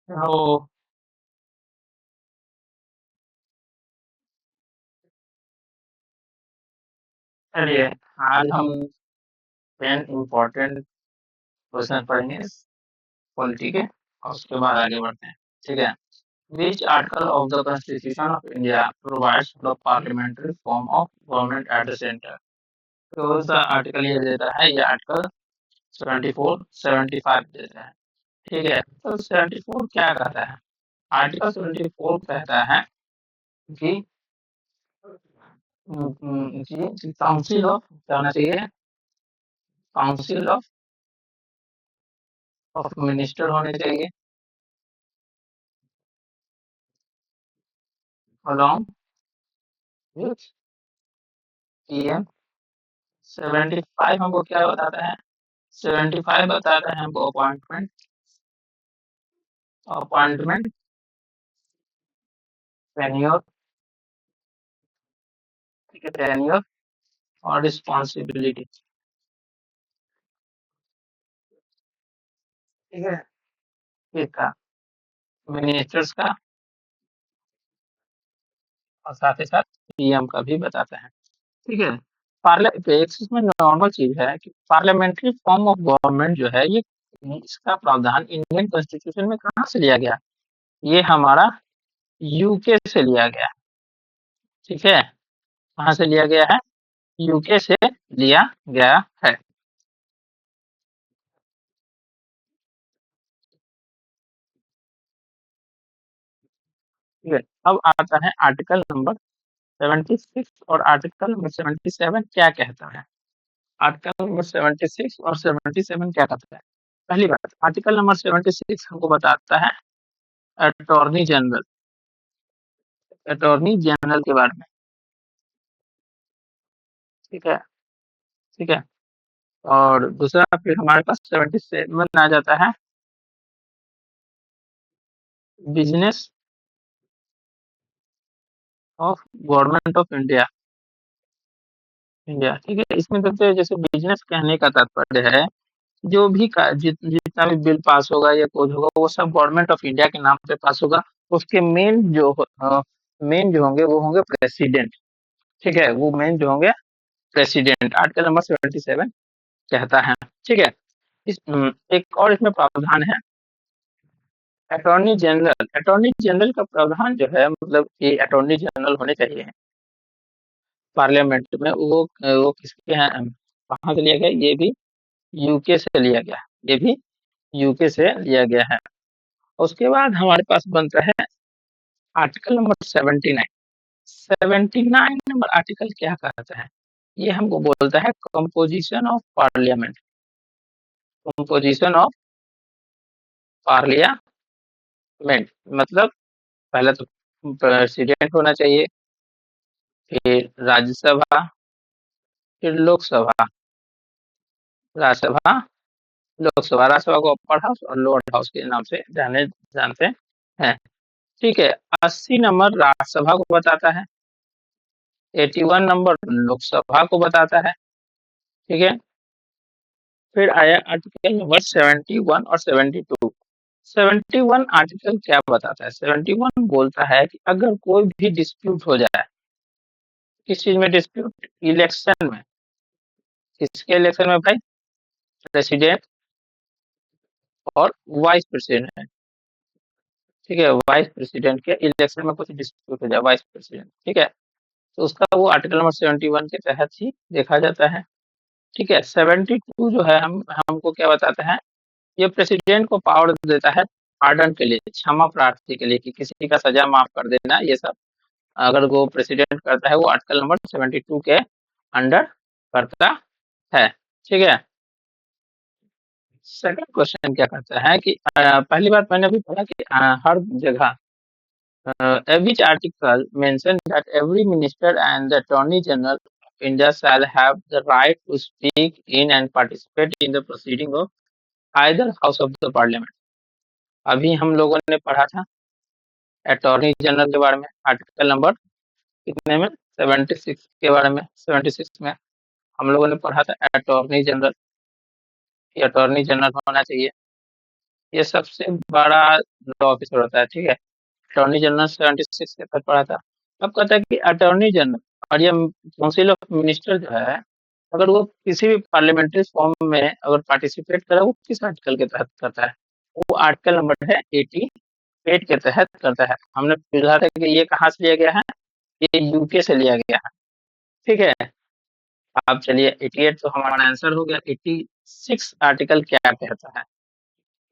तो चलिए, आज हम 10 इम्पोर्टेंट क्वेश्चन पढ़ेंगे पॉलिटी के और उसके बाद आगे बढ़ते हैं। ठीक है। Which article of the constitution of India provides the parliamentary form of government at the centre. तो सा आर्टिकल ये देता है, ये आर्टिकल 74 75 देता है। ठीक है, तो 74 क्या कहता है? आर्टिकल 74 कहता है कि काउंसिल ऑफ क्या होना चाहिए? काउंसिल ऑफ मिनिस्टर होने चाहिए along with पीएम। 75 हमको क्या बताता है? 75 बताता है हमको अपॉइंटमेंट अपॉइंटमेंट टेन्योर। ठीक है, टेन्योर और रिस्पॉन्सिबिलिटी। ठीक है, किसका? मिनिस्टर्स का और साथ ही साथ पीएम का भी बताता है। ठीक है। पार्लिया एक इसमें नॉर्मल चीज है कि पार्लियामेंट्री फॉर्म ऑफ गवर्नमेंट जो है ये इसका प्रावधान इंडियन कॉन्स्टिट्यूशन में कहाँ से लिया गया? ये हमारा यूके से लिया गया। ठीक है, कहाँ से लिया गया है? यूके से लिया गया है। ठीक है, अब आता है आर्टिकल नंबर 76 और आर्टिकल नंबर 77 क्या कहता है? आर्टिकल नंबर 76 और 77 क्या कहता है? पहली बात, आर्टिकल नंबर 76 हमको बताता है अटॉर्नी जनरल, अटॉर्नी जनरल के बारे में। ठीक है, ठीक है। और दूसरा फिर हमारे पास 77 आ जाता है business of government of India. India, ठीक है। इसमें देखते हैं, जैसे बिजनेस कहने का तात्पर्य है जो भी जितना भी बिल पास होगा या कुछ होगा वो सब गवर्नमेंट ऑफ इंडिया के नाम पे पास होगा। उसके मेन जो होंगे वो होंगे प्रेसिडेंट। ठीक है, वो मेन जो होंगे प्रेसिडेंट, आर्टिकल नंबर 77 कहता है। ठीक है। एक और इसमें प्रावधान है अटॉर्नी जनरल। अटॉर्नी जनरल का प्रावधान जो है, मतलब ये अटॉर्नी जनरल होने चाहिए पार्लियामेंट में। वो किसके हैं, कहाँ से लिया गया? ये भी यूके से लिया गया। ये भी यूके से लिया गया है। उसके बाद हमारे पास बनता है आर्टिकल नंबर 79। 79 नंबर आर्टिकल क्या कहता है? ये हमको बोलता है composition of parliament. Composition of parliament मतलब पहले तो प्रेसिडेंट होना चाहिए, फिर राज्यसभा, फिर लोकसभा, राज्यसभा, लोकसभा। राज्यसभा को अपर हाउस और लोअर हाउस के नाम से जानते हैं। ठीक है। 80 नंबर राज्यसभा को बताता है, 81 नंबर लोकसभा को बताता है। ठीक है। फिर आया आर्टिकल नंबर 71 और 72। 71 आर्टिकल क्या बताता है? 71 बोलता है कि अगर कोई भी डिस्प्यूट हो जाए, किस चीज में डिस्प्यूट? इलेक्शन में। किसके इलेक्शन में भाई? प्रेसिडेंट और वाइस प्रेसिडेंट। ठीक है, वाइस प्रेसिडेंट के इलेक्शन में कुछ डिस्प्यूट हो जाए, वाइस प्रेसिडेंट। ठीक है, तो उसका वो आर्टिकल नंबर 71 के तहत ही देखा जाता है। ठीक है। 72 जो है हमको क्या बताता है? ये प्रेसिडेंट को पावर देता है पार्डन के लिए, क्षमा प्रार्थी के लिए, कि किसी का सजा माफ कर देना, ये सब अगर वो प्रेसिडेंट करता है वो आर्टिकल नंबर 72 के अंडर करता है। ठीक है। सेकंड क्वेश्चन क्या करता है कि पहली बात मैंने अभी पढ़ा कि हर जगह which article mentioned that every minister and the attorney general of India shall have the right to speak in and participate in the proceeding of either house of the parliament। अभी हम लोगों ने पढ़ा था अटॉर्नी जनरल के बारे में, article number कितने में? 76 के बारे में। 76 में हम लोगों ने पढ़ा था अटॉर्नी जनरल, अटॉर्नी जनरल होना चाहिए। ये सबसे बड़ा लॉ ऑफिसर होता है, ठीक है। अटॉर्नी जनरल 76 के तहत पढ़ा था। अब कहता है कि अटॉर्नी जनरल और ये काउंसिल ऑफ मिनिस्टर जो है, अगर वो किसी भी पार्लियामेंट्री फॉर्म में अगर पार्टिसिपेट करे, वो किस आर्टिकल के तहत करता है? वो आर्टिकल नंबर है 88 के तहत करता है। हमने पूछा था कि ये कहाँ से लिया गया है, ये यूके से लिया गया है, ठीक है। अब चलिए 88 तो हमारा आंसर हो गया। 86 आर्टिकल क्या कहता है?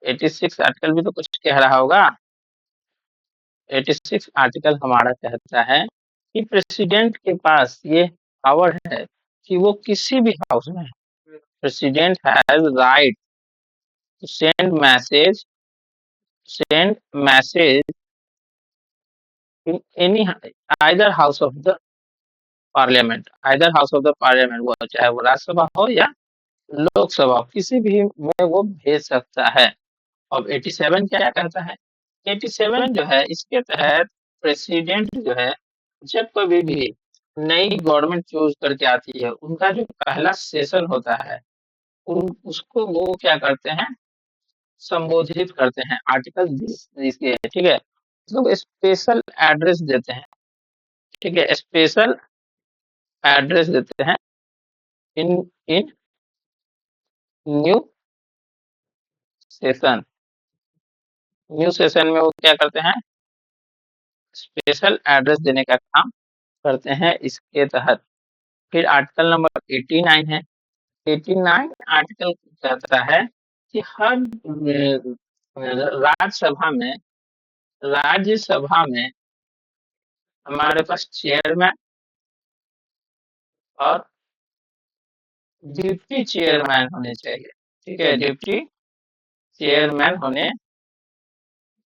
86 आर्टिकल भी तो कुछ कह रहा होगा। 86 आर्टिकल हमारा कहता है कि प्रेसिडेंट के पास ये पावर है कि वो किसी भी हाउस में, president has right to send message in any either house of the parliament, वो चाहे वो राज्यसभा हो या लोकसभा, किसी भी में वो भेज सकता है। अब 87 क्या कहता है? 87 जो है, इसके तहत प्रेसिडेंट जो है, जब कभी भी नई गवर्नमेंट चूज करके आती है, उनका जो पहला सेशन होता है, उसको वो क्या करते हैं, संबोधित करते हैं। आर्टिकल इसके, ठीक है, तो स्पेशल एड्रेस देते हैं, ठीक है, स्पेशल एड्रेस देते हैं इन इन न्यू सेशन। न्यू सेशन में वो क्या करते हैं, स्पेशल एड्रेस देने का काम करते हैं इसके तहत। फिर आर्टिकल नंबर 89 है। 89 आर्टिकल कहता है कि हर राज्यसभा में हमारे पास चेयरमैन और डिप्टी चेयरमैन होने चाहिए, ठीक है, डिप्टी चेयरमैन होने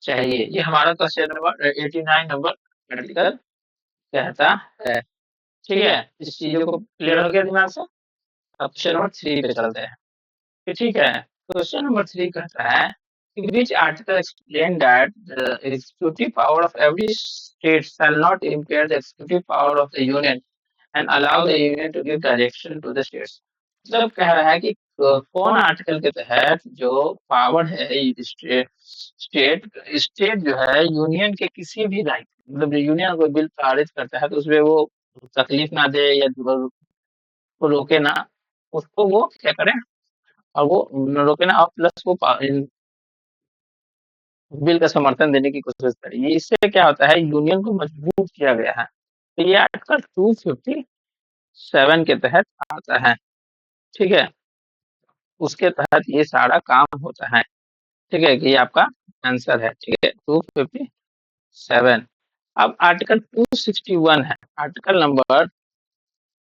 चाहिए। ये हमारा क्वेश्चन नंबर 89 नंबर आर्टिकल कहता है, ठीक है। इस चीजों को क्लियर हो गया दिमाग से। अब क्वेश्चन नंबर 3 पे चलते हैं, ठीक है। क्वेश्चन नंबर 3 कहता है कि which article explain that the executive power of every state shall not impair the executive power of the union and allow the union to give direction to the states। मतलब कह रहा है कि कौन article के तहत जो पावर है स्टेट स्टेट स्टेट जो है यूनियन के किसी भी राइट, मतलब यूनियन कोई बिल पारित करता है तो उसमें वो तकलीफ ना दे या को रोके ना, उसको वो क्या करे, और वो रोके ना, और प्लस वो बिल का समर्थन देने की कोशिश करी। इससे क्या होता है, यूनियन को मजबूत किया गया है। तो ये आर्टिकल 257 के तहत आता है, ठीक है। उसके तहत ये सारा काम होता है, ठीक है, कि ये आपका आंसर है, ठीक है, 257। अब आर्टिकल 261 है, आर्टिकल नंबर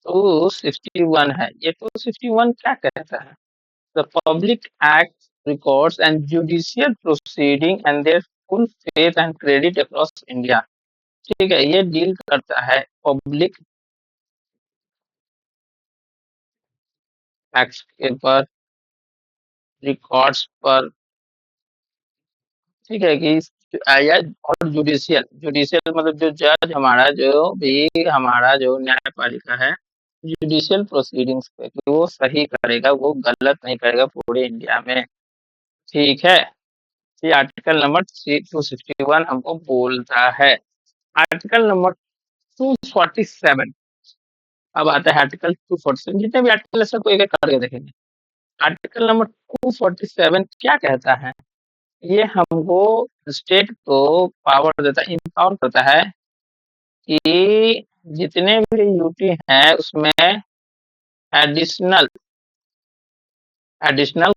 261 है। ये 261 क्या कहता है? The public act records and judicial proceeding and their full faith and credit across India। ठीक है, ये डील करता है पब्लिक एक्ट के पर, रिकॉर्ड्स पर, ठीक है, कि या और जुडिशियल जुडिशियल मतलब जो जज हमारा, जो भी हमारा जो न्यायपालिका है, जुडिशियल प्रोसीडिंग्स पे कि वो सही करेगा, वो गलत नहीं करेगा पूरे इंडिया में, ठीक है। ये आर्टिकल नंबर 261 हमको बोलता है। आर्टिकल नंबर 247, अब आता है आर्टिकल 247। जितने भी आर्टिकल है सबको एक एक करके देखेंगे। आर्टिकल नंबर 247 क्या कहता है? ये हमको स्टेट को पावर देता है, इम्पावर करता है कि जितने भी यूटी हैं उसमें एडिशनल एडिशनल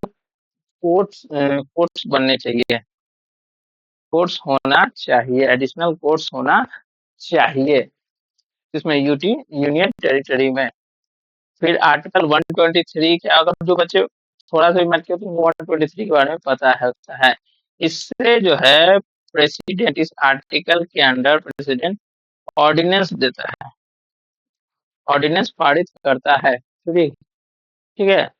कोर्ट्स बनने चाहिए, कोर्ट्स होना चाहिए, एडिशनल कोर्ट्स होना चाहिए इसमें यूटी यूनियन टेरिटरी में। फिर आर्टिकल 123 के, अगर जो बच्चे थोड़ा सा भी मैथ के तो 123 के बारे में पता है। इससे जो है प्रेसिडेंट, इस आर्टिकल के अंडर प्रेसिडेंट ऑर्डिनेंस देता है, ऑर्डिनेंस पारित करता है, ठीक ठीक है।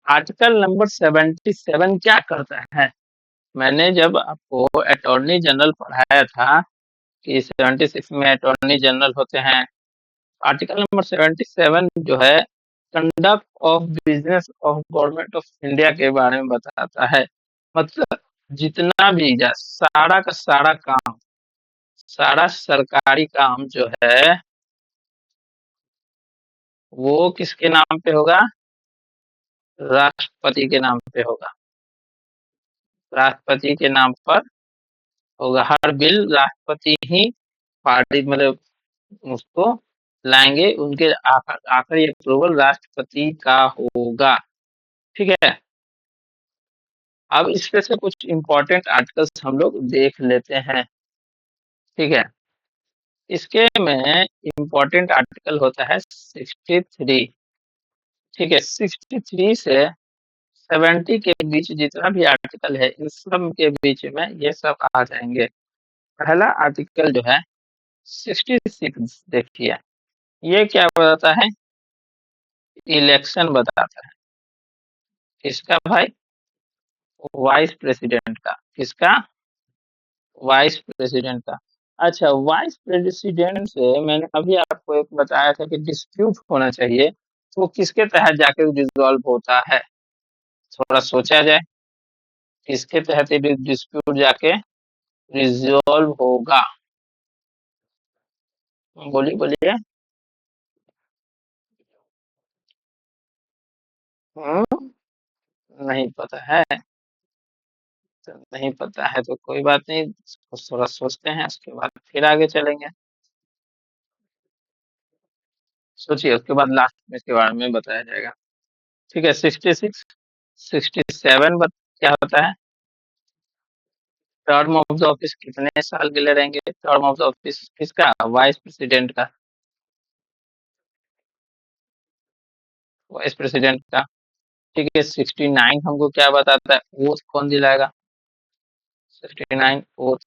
आर्टिकल नंबर 77 क्या करता है? मैंने जब आपको अटॉर्नी जनरल पढ़ाया था कि 76 में अटॉर्नी जनरल होते हैं, आर्टिकल नंबर 77 जो है conduct of business of government of India के बारे में बताता है। मतलब जितना भी सारा का सारा काम, सारा सरकारी काम जो है वो किसके नाम पे होगा? राष्ट्रपति के नाम पे होगा। राष्ट्रपति के नाम पर होगा। हर बिल राष्ट्रपति ही पारित मतलब उसको लाएंगे, उनके आखिरी अप्रूवल राष्ट्रपति का होगा। ठीक है। अब इसमें से कुछ इंपॉर्टेंट आर्टिकल्स हम लोग देख लेते हैं। ठीक है। इसके में इंपॉर्टेंट आर्टिकल होता है 63। ठीक है। 63 से 70 के बीच जितना भी आर्टिकल है, इन सब के बीच में ये सब आ जाएंगे। पहला आर्टिकल जो है 66 देखिए, ये क्या बताता है? इलेक्शन बताता है। किसका भाई? वाइस प्रेसिडेंट का। किसका? वाइस प्रेसिडेंट का। अच्छा, वाइस प्रेसिडेंट से मैंने अभी आपको एक बताया था कि डिस्प्यूट होना चाहिए, तो वो किसके तहत जाके रिजॉल्व होता है? थोड़ा सोचा जाए, किसके तहत ये डिस्प्यूट जाके रिजॉल्व होगा? बोलिए बोलिए। हम्म, नहीं पता है? तो नहीं पता है तो कोई बात नहीं, इसको थोड़ा सोचते हैं, उसके बाद फिर आगे चलेंगे। सोचिए, उसके बाद लास्ट में इसके बारे में बताया जाएगा। ठीक है। 66, 67 क्या होता है? टर्म ऑफ द ऑफिस कितने साल के लिए रहेंगे? टर्म ऑफ द ऑफिस किसका? वाइस प्रेसिडेंट का। वाइस प्रेसिडेंट का। ठीक है। 69 हमको क्या बताता है? ओथ कौन दिलाएगा? 69 ओथ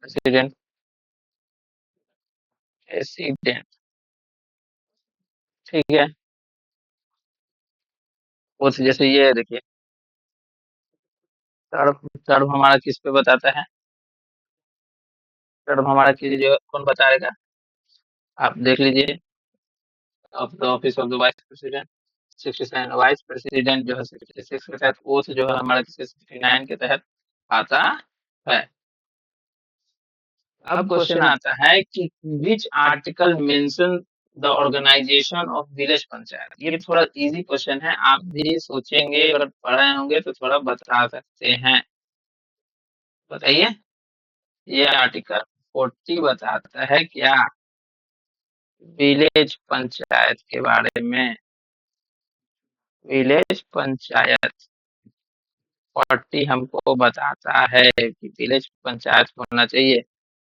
प्रेसिडेंट, प्रेसिडेंट। ठीक है। ओथ जैसे ये देखिए, टर्म टर्म हमारा किस पे बताता है? टर्म हमारा किस जो कौन बताएगा? आप देख लीजिए। Of the office of the vice president 67, vice president जो है 66 के तहत, ओथ जो है हमारा 69 के तहत आता है। अब क्वेश्चन आता है कि which article mention the organisation of village panchayat. ये थोड़ा इजी क्वेश्चन है, आप भी सोचेंगे, अगर पढ़े होंगे तो थोड़ा बता सकते हैं। बताइए। ये आर्टिकल 40 बताता है क्या? विलेज पंचायत के बारे में। विलेज पंचायत 40 हमको बताता है कि विलेज पंचायत होना चाहिए।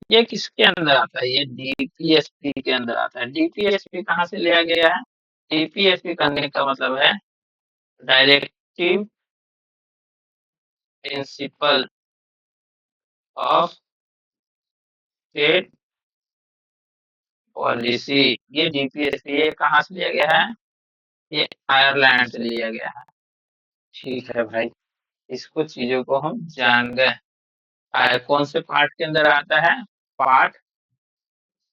ये किसके अंदर आता है? ये डीपीएसपी के अंदर आता है। डीपीएसपी कहाँ से लिया गया है? डीपीएसपी करने का मतलब है directive principle of state policy. ये डीपीएसपी ये कहाँ से लिया गया है? ये आयरलैंड से लिया गया है। ठीक है भाई, इसको चीजों को हम जान गए। कौन से पार्ट के अंदर आता है? पार्ट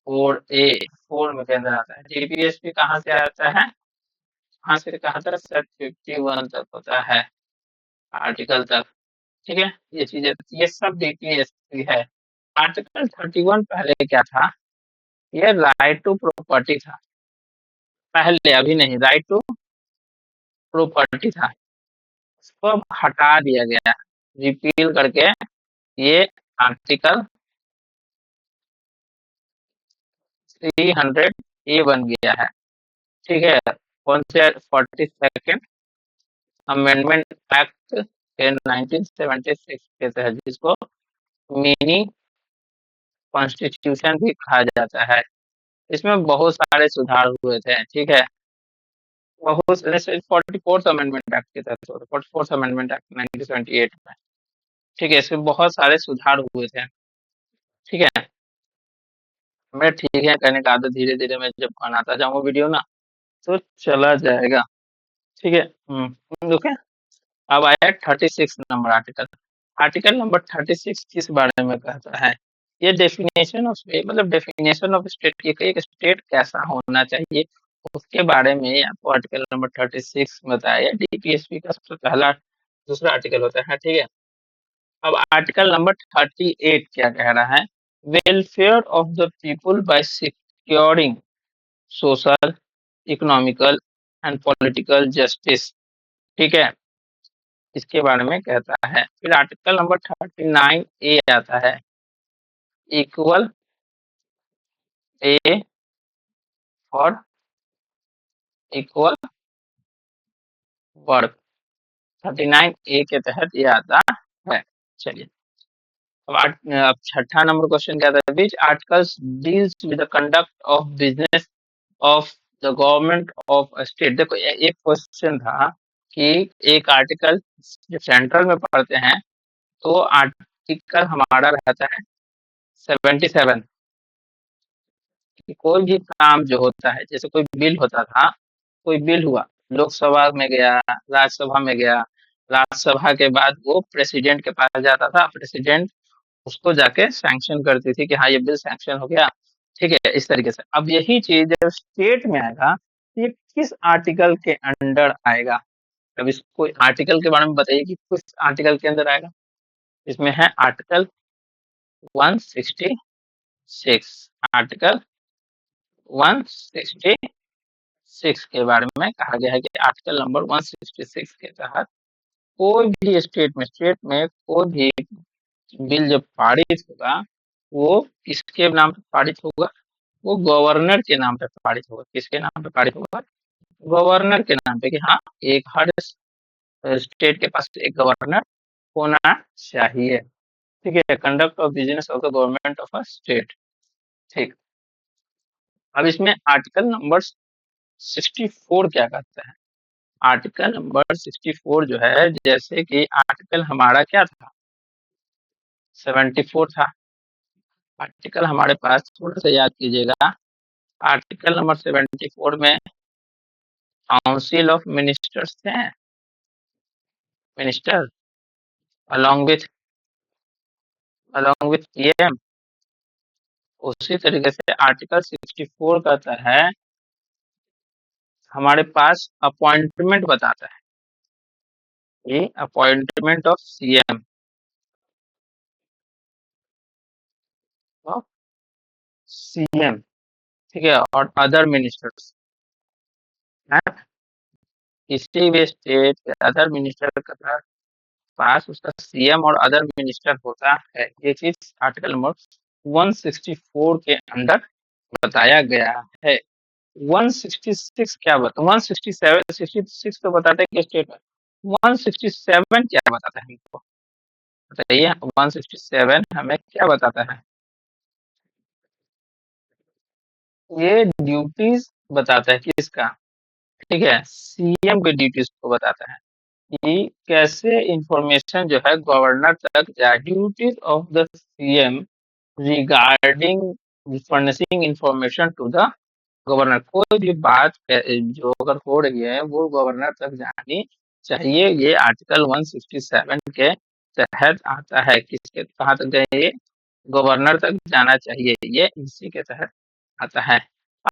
4A, 4 में के अंदर आता है। डीपीएसपी कहाँ से आता है? कहाँ से कहा था? सेट 51 तक होता है, आर्टिकल तक। ठीक है। ये चीजें, ये सब डीपीएसपी है। आर्टिकल 31 पहले क्या था? ये राइट टू प्रॉपर्टी था पहले, अभी नहीं। राइट टू प्रॉपर्टी था, उसको अब हटा दिया गया है, रिपील करके ये आर्टिकल 300A बन गया है। ठीक है। कौन से? 42nd अमेंडमेंट एक्ट के 1976 के तहत, जिसको मिनी कॉन्स्टिट्यूशन भी कहा जाता है। इसमें बहुत सारे सुधार हुए थे। ठीक है। बहुत 44th अमेंडमेंट एक्ट के तहत, 44th अमेंडमेंट एक्ट 1978 में। ठीक है। इसमें बहुत सारे सुधार हुए थे। ठीक है। मैं ठीक है कहने का आदत धीरे धीरे मैं जब बनाता जाऊंगा वीडियो ना, तो चला जाएगा। ठीक है। ओके। अब आया 36 नंबर आर्टिकल। आर्टिकल नंबर 36 किस बारे में कहता है? ये डेफिनेशन ऑफ स्टेट मतलब डेफिनेशन ऑफ स्टेट की एक स्टेट कैसा होना चाहिए उसके बारे में आपको आर्टिकल नंबर 36 बताया। डीपीएसपी का सबसे पहला दूसरा आर्टिकल होता है, ठीक है। अब आर्टिकल नंबर 38 क्या कह रहा है? Welfare of the people by securing social, economical and political justice, ठीक है, इसके बारे में कहता है। फिर आर्टिकल नंबर 39 ए आता है, equal pay for equal work, 39 ए के तहत ये आता है। चलिए, अब छठा नंबर क्वेश्चन क्या था? Which articles deals with the conduct of business of the government of state. देखो एक क्वेश्चन था कि एक आर्टिकल जो सेंट्रल में पढ़ते हैं तो आर्टिकल हमारा रहता है 77 कि कोई भी काम जो होता है, जैसे कोई बिल होता था, कोई बिल हुआ, लोकसभा में गया, राज्यसभा में गया, राज्यसभा के बाद वो प्रेसिडेंट के पास जाता था, प्रेसिडेंट उसको जाके सैंक्शन करती थी कि हाँ ये बिल सैंक्शन हो गया, ठीक है, इस तरीके से। अब यही चीज जब स्टेट में आएगा, ये किस आर्टिकल के अंडर आएगा? अब इसको आर्टिकल के बारे में बताइए कि किस आर्टिकल के अंदर आएगा। इसमें है आर्टिकल 166, आर्टिकल 166 के बारे में कहा गया है कि आर्टिकल नंबर 166 के तहत कोई भी स्टेट में कोई भी बिल जब पारित होगा, वो किसके नाम पे पारित होगा? वो गवर्नर के नाम पे पारित होगा। किसके नाम पे पारित होगा? गवर्नर के नाम पे, कि हाँ एक हर स्टेट के पास एक गवर्नर होना चाहिए, ठीक है। Conduct of business of the government of a state, ठीक। अब इसमें आर्टिकल नंबर 64 क्या कहता है? आर्टिकल नंबर 64 जो है, जैसे कि आर्टिकल हमारा क्या था? 74 था। आर्टिकल हमारे पास थोड़ा सा याद कीजिएगा, आर्टिकल नंबर 74 में काउंसिल ऑफ मिनिस्टर्स थे, मिनिस्टर along with पीएम। उसी तरीके से आर्टिकल 64 कहता है हमारे पास अपॉइंटमेंट बताता है, ये appointment of CM, of CM, ठीक है, और अदर मिनिस्टर्स। किसी भी स्टेट के अदर मिनिस्टर का पास उसका सीएम और अदर मिनिस्टर होता है। ये चीज आर्टिकल नंबर 164 के अंदर बताया गया है। 166 क्या बता 167 66 तो बताते हैं कि स्टेट में, 167 क्या बताता है हमको बताइए? 167 हमें क्या बताता है? ये ड्यूटीज बताता है किसका? ठीक है, सीएम के ड्यूटीज को बताता है कि कैसे इंफॉर्मेशन जो है गवर्नर तक जाए। Duties of the CM regarding furnishing information to the governor. कोई भी बात जो अगर हो रही है वो गवर्नर तक जानी चाहिए। ये आर्टिकल 167 के तहत आता है। किसके कहाँ तक जाइए? गवर्नर तक जाना चाहिए, ये इसी के तहत आता है।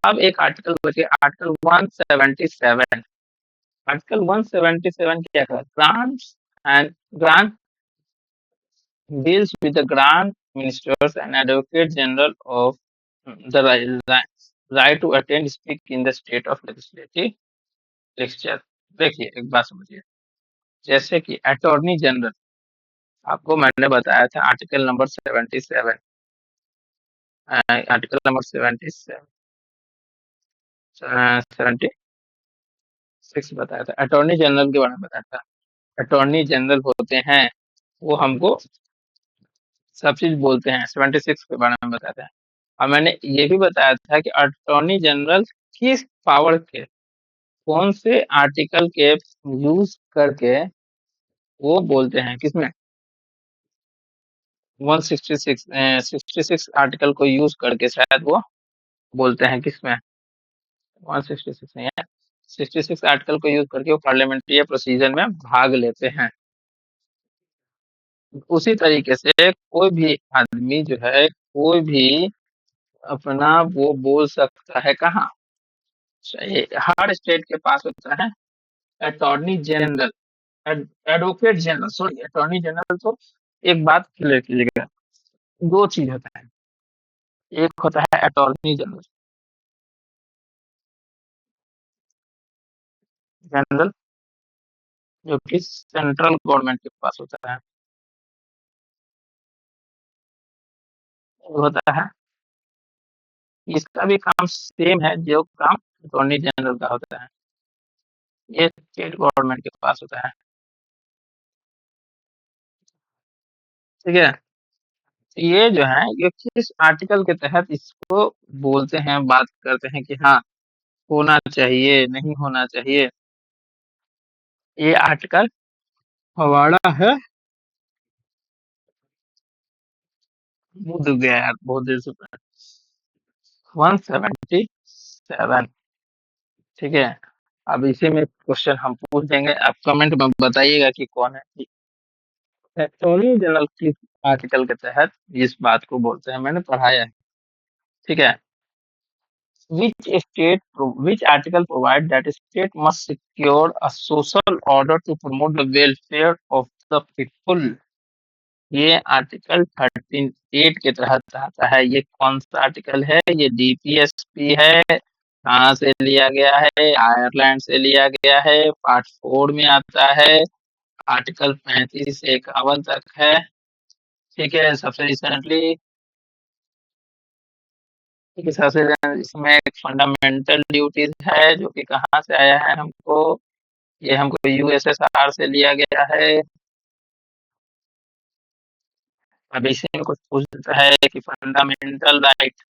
अब एक आर्टिकल बचे, आर्टिकल 177। आर्टिकल 177 क्या कहता है? Grants and grant deals with the grant ministers and advocate general of the right to attend speak in the state of legislative lecture. देखिए एक बात समझिए, जैसे कि अटॉर्नी जनरल, आपको मैंने बताया था आर्टिकल नंबर 77, आर्टिकल नंबर 76 बताया था, अटॉर्नी जनरल के बारे में बताया था। अटॉर्नी जनरल होते हैं वो हमको सब चीज बोलते हैं, 76 के बारे में बताते हैं। और मैंने ये भी बताया था कि अटॉर्नी जनरल किस पावर के कौन से आर्टिकल के यूज करके वो बोलते हैं, किसमें? 166 66 आर्टिकल को यूज करके शायद वो बोलते हैं, किसमें? 166 नहीं है, 66 आर्टिकल को यूज करके वो पार्लियामेंट्री प्रोसीजर में भाग लेते हैं। उसी तरीके से कोई भी आदमी जो है कोई भी अपना वो बोल सकता है कहाँ? हर स्टेट के पास होता है attorney general, advocate general, sorry attorney general. तो एक बात क्लियर कीजिएगा, दो चीज होता है, एक होता है अटॉर्नी जनरल, जनरल जो कि सेंट्रल गवर्नमेंट के पास होता है, वो होता है, इसका भी काम सेम है जो काम अटॉर्नी जनरल का होता है, ये स्टेट गवर्नमेंट के पास होता है। ठीक है, ये जो है ये किस आर्टिकल के तहत इसको बोलते हैं, बात करते हैं कि हाँ होना चाहिए नहीं होना चाहिए, ये आर्टिकल हमारा है, मुद्द गया यार बहुत देर से, 177। ठीक है, अब इसी में क्वेश्चन हम पूछ देंगे, आप कमेंट में बताइएगा कि कौन है अटॉर्नी जनरल, किस आर्टिकल के तहत इस बात को बोलते हैं, मैंने पढ़ाया है। ठीक है, which article provide that a state must secure a social order to promote the welfare of the people? ये आर्टिकल 13(8) के तहत आता है। ये कौन सा आर्टिकल है? ये डीपीएसपी है। कहाँ से लिया गया है? आयरलैंड से लिया गया है, पार्ट 4 में आता है, आर्टिकल 35 से 51 तक है। ठीक है, सबसे रिसेंटली, ठीक है, सबसे इसमें एक फंडामेंटल ड्यूटीज है जो कि कहाँ से आया है हमको, ये हमको यूएसएसआर से लिया गया है। अब इसी में कुछ पूछता है कि फंडामेंटल राइट्स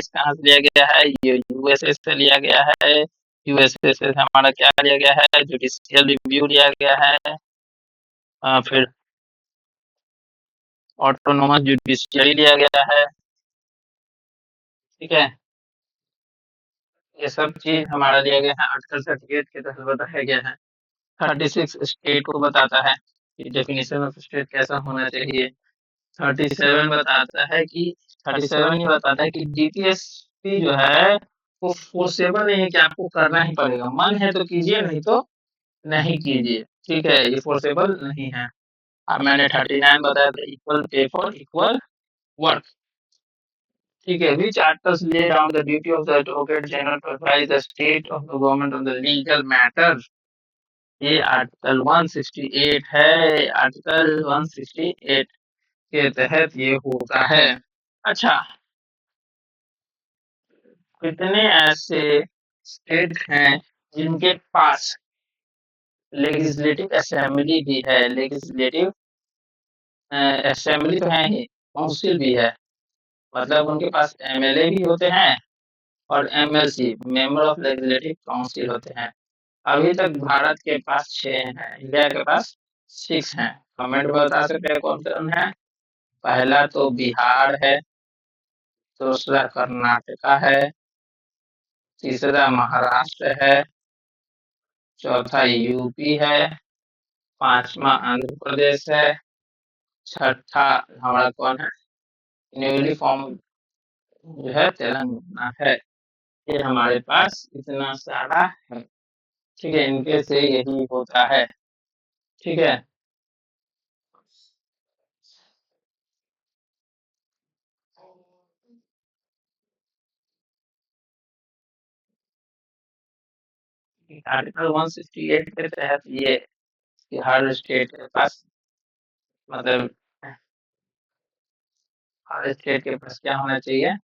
कहाँ से लिया गया है, ये यूएसए से लिया गया है। यूएसए से हमारा क्या लिया गया है? जुडिशियल रिव्यू लिया गया है। फिर ऑटोनोमस जुडिशियरी लिया गया है। ठीक है, ये सब चीज हमारा लिया गया है, आर्टिकल 38 के तहत बताया गया है। 36 स्टेट को बताता है कि डेफिनेशन ऑफ स्टेट कैसा होना चाहिए। 37 बताता है कि 37 ये बताता है कि जीपीएससी जो है वो फोर्सेबल नहीं है कि आपको करना ही पड़ेगा, मन है तो कीजिए नहीं तो नहीं कीजिए। ठीक है, ये फोर्सेबल नहीं है। अब मैंने 39 बताया था, equal pay for equal work. ठीक है, which articles lay down the duty of the advocate general to advise the state of the government on the legal matter? ये आर्टिकल 168 है, आर्टिकल 168 के तहत ये होता है। अच्छा, कितने ऐसे स्टेट हैं जिनके पास लेजिस्लेटिव असेंबली भी है? लेजिस्लेटिव असेंबली तो है ही, काउंसिल भी है, मतलब उनके पास एमएलए भी होते हैं और MLC, member of legislative council होते हैं। अभी तक भारत के पास 6 हैं, इंडिया के पास 6 हैं। कमेंट में बता सकते हैं कौन कौन है? पहला तो बिहार है, दूसरा कर्नाटका है, तीसरा महाराष्ट्र है, चौथा यूपी है, पांचवा आंध्र प्रदेश है, छठा हमारा कौन है, न्यूली फॉर्म जो है तेलंगाना है। ये हमारे पास इतना सारा है। ठीक है, इनके से यही होता है। ठीक है, आर्टिकल 168 के तहत ये कि हर स्टेट के पास, मतलब हर स्टेट के पास क्या होना चाहिए?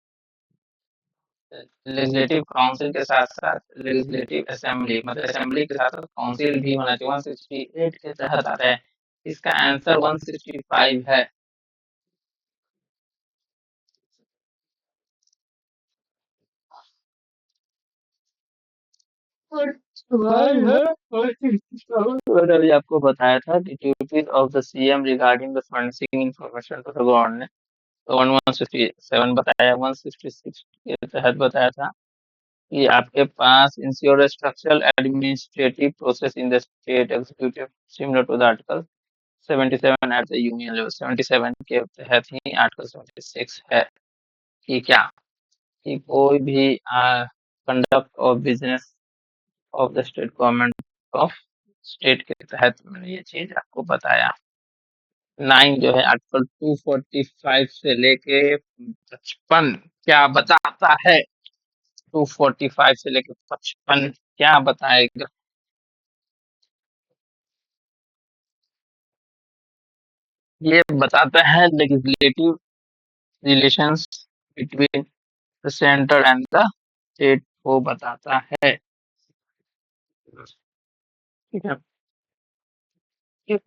लेजिस्लेटिव काउंसिल के साथ साथ लेजिस्लेटिव असेंबली, मतलब असेंबली के साथ साथ काउंसिल भी होना चाहिए। 168 के तहत आता है। इसका आंसर 165 है। मैंने आपको बताया था कि duties of the CM regarding the funding information to the government, तो 167 बताया, 166 के तहत बताया था कि आपके पास ensure structural administrative process in the state executive similar to the article 77 at the union level. 77 के तहत ही आर्टिकल 76 है कि क्या, कि कोई भी conduct of business of the state government of state के तहत मैंने ये चीज आपको बताया। 9 जो है आर्टिकल 245 से लेके 55 क्या बताता है? 245 से लेके 55 क्या बताएगा? ये बताता है legislative relations between the centre and the state को बताता है। ठीक है, इस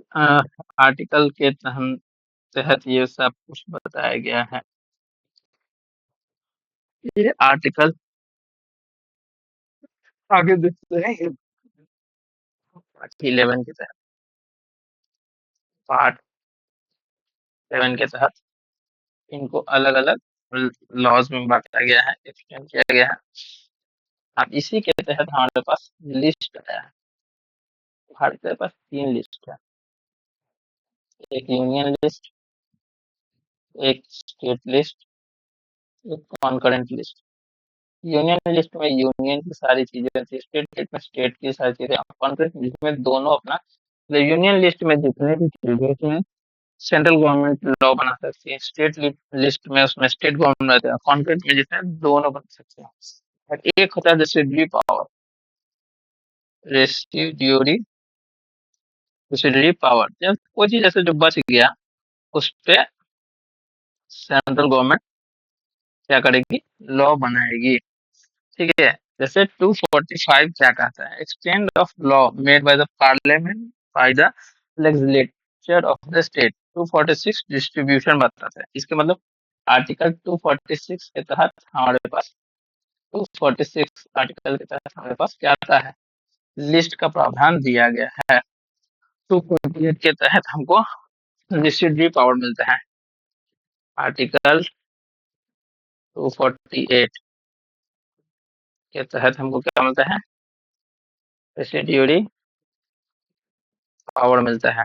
आर्टिकल के तहत ये सब कुछ बताया गया है। ये आर्टिकल आगे देखते हैं। पार्ट 11 के तहत, पार्ट 7 के तहत इनको अलग अलग लॉज में बांटा गया है, एक्सटेंड किया गया है। अब इसी के तहत हमारे पास लिस्ट आया है। भारत के पास 3 लिस्ट है, एक यूनियन लिस्ट, एक स्टेट लिस्ट, एक कॉन्करेंट लिस्ट। यूनियन लिस्ट में यूनियन की सारी चीजें थी, स्टेट लिस्ट में स्टेट की सारी चीजें, कॉन्करेंट लिस्ट में दोनों अपना। यूनियन लिस्ट में जितने भी चीजें थी सेंट्रल गवर्नमेंट लॉ बना सकती है, स्टेट लिस्ट में उसमें स्टेट गवर्नमेंट, कॉन्करेंट में जितने दोनों बना सकते हैं। और एक होता है residuary power, residuary residuary power, जब कोई चीज ऐसे जो बच गया उस पे सेंट्रल गवर्नमेंट क्या करेगी, लॉ बनाएगी। ठीक है, जैसे 245 क्या कहता है, extend of law made by the parliament by the legislature of the state. 246 distribution बताता है, इसके मतलब आर्टिकल 246 के तहत हमारे पास, 246 आर्टिकल के तहत हमारे पास क्या आता है, लिस्ट का प्रावधान दिया गया है। 248 के तहत हमको डिस्ट्रीब्यूटरी पावर मिलता है। आर्टिकल 248 के तहत हमको क्या मिलता है, डिस्ट्रीब्यूटरी पावर मिलता है।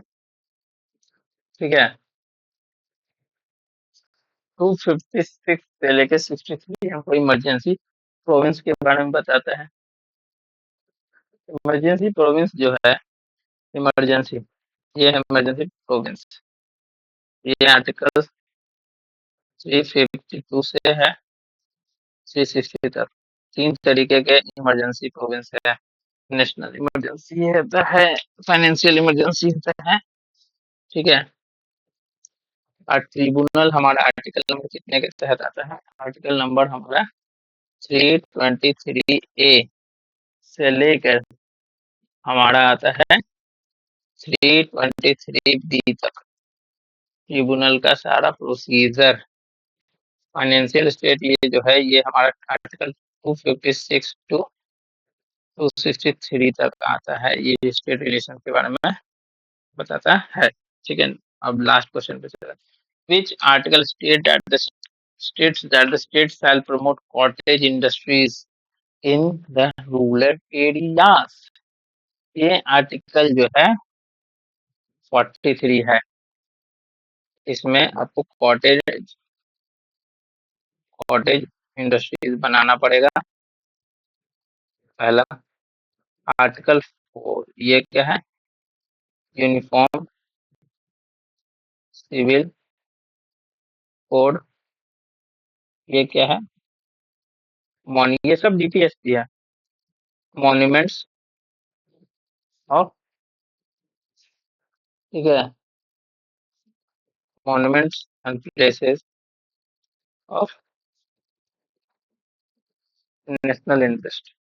ठीक है, 256 से लेके 63 हमको इमरजेंसी प्रोविंस के बारे में बताता है। इमरजेंसी प्रोविंस जो है, इमरजेंसी, ये है इमरजेंसी प्रोविंस। ये आर्टिकल 352 से है 360 तक 3 तरीके के इमरजेंसी प्रोविंस है। नेशनल इमरजेंसी होता है, फाइनेंशियल इमरजेंसी होता है। ठीक है, और ट्रिब्यूनल हमारा आर्टिकल नंबर कितने के तहत आता है, आर्टिकल नंबर हमारा 323A से लेकर हमारा आता है 323B तक। ट्रिब्यूनल का सारा प्रोसीजर, फाइनेंशियल स्टेट ये जो है, ये हमारा आर्टिकल 256 टू 263 तक आता है। ये स्टेट रिलेशन के बारे में बताता है। ठीक है, अब लास्ट क्वेश्चन पे चलते हैं। Which article states that the state shall promote cottage industries in the rural areas? ये आर्टिकल जो है 43 है। इसमें आपको कॉटेज कॉटेज इंडस्ट्रीज बनाना पड़ेगा, पहला। आर्टिकल 4 ये क्या है, यूनिफॉर्म सिविल कोड, ये क्या है, ये सब डीपीएसपी है। मॉन्यूमेंट्स ऑफ, ठीक है, monuments and places of national interest,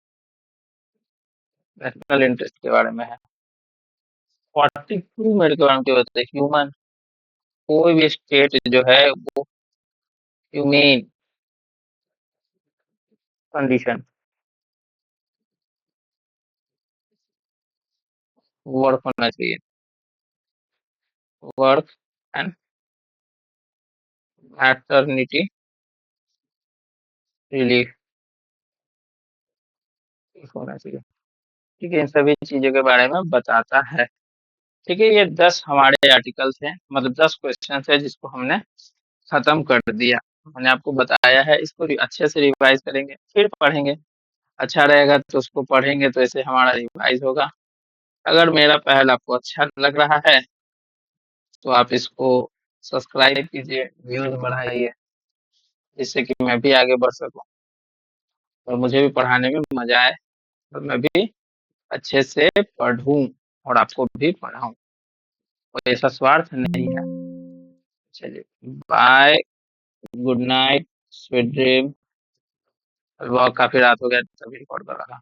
national interest के बारे में है। 42 मेरे के बारे में क्या होता है, ह्यूमन, कोई भी स्टेट जो है वो ह्यूमेन कंडीशन, वर्क होना चाहिए, वर्क एंड मैटरनिटी रिलीफ होना चाहिए। ठीक है, इन सभी चीजों के बारे में बताता है। ठीक है, ये 10 हमारे आर्टिकल्स हैं, मतलब 10 क्वेश्चन है जिसको हमने खत्म कर दिया। मैंने आपको बताया है, इसको अच्छे से रिवाइज करेंगे फिर पढ़ेंगे। अच्छा रहेगा तो उसको पढ़ेंगे तो ऐसे हमारा रिवाइज होगा। अगर मेरा पहल आपको अच्छा लग रहा है तो आप इसको सब्सक्राइब कीजिए, व्यूज बढ़ाइए, जिससे कि मैं भी आगे बढ़ सकूं और मुझे भी पढ़ाने में मजा आए और मैं भी अच्छे से पढ़ूं और आपको भी पढ़ाऊं। कोई ऐसा स्वार्थ नहीं है। चलिए, bye, good night, sweet dream. काफी रात हो गया तभी रिकॉर्ड कर रहा था।